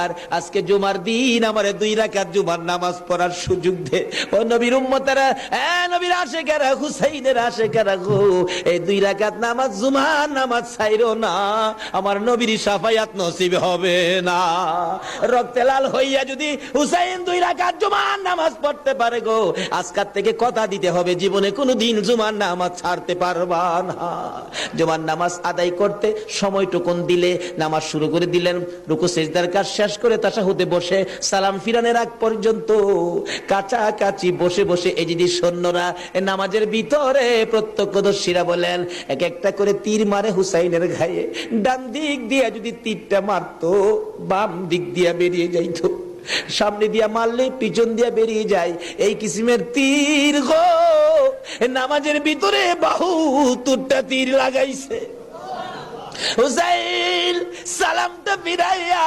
আর আজকে জুমার দিন আমারে 2 রাকাত জুমার নামাজ পড়ার সুযোগ দে। ও নবীর উম্মতেরা, নবীর আশিকেরা, হুসাইনের আশিকেরা গো, এই 2 রাকাত নামাজ জুমার নামাজ ছাইরো না, আমার নবীর শাফায়াত নসিব হবে না। রক্তে লাল হইয়া যদি হুসাইন 2 রাকাত জুমার নামাজ পড়তে পারে গো, আজকাল থেকে কথা দিতে হবে জীবনে কোনোদিন জুমার নামাজ ছাড়তে পারবা না। জুমার নামাজ আদায় করতে সময়টুকুন দিলে নামাজ শুরু করে দিলেন, রুকু সিজদার কাজ শেষ করে তাশাহুদে বসে সালাম ফিরানের আগ পর্যন্ত কাছাকাছি বসে বসে এই যদি সৈন্যরা নামাজের ভিতরে প্রত্যক্ষদর্শীরা বলেন এক একটা করে তীর মারে হুসাইনের গায়ে। ডান দিক দিয়ে যদি তীরটা মারতো, বাম দিক দিয়ে বেরিয়ে যাইতো, সামনে দিয়া মারলে পিছন দিয়া বেরিয়ে যায়, এই কিসিমের তীর গো নামাজের ভিতরে বাহুতুরটা তীর লাগাইছে। হুসাইন সালামটা ফিরাইয়া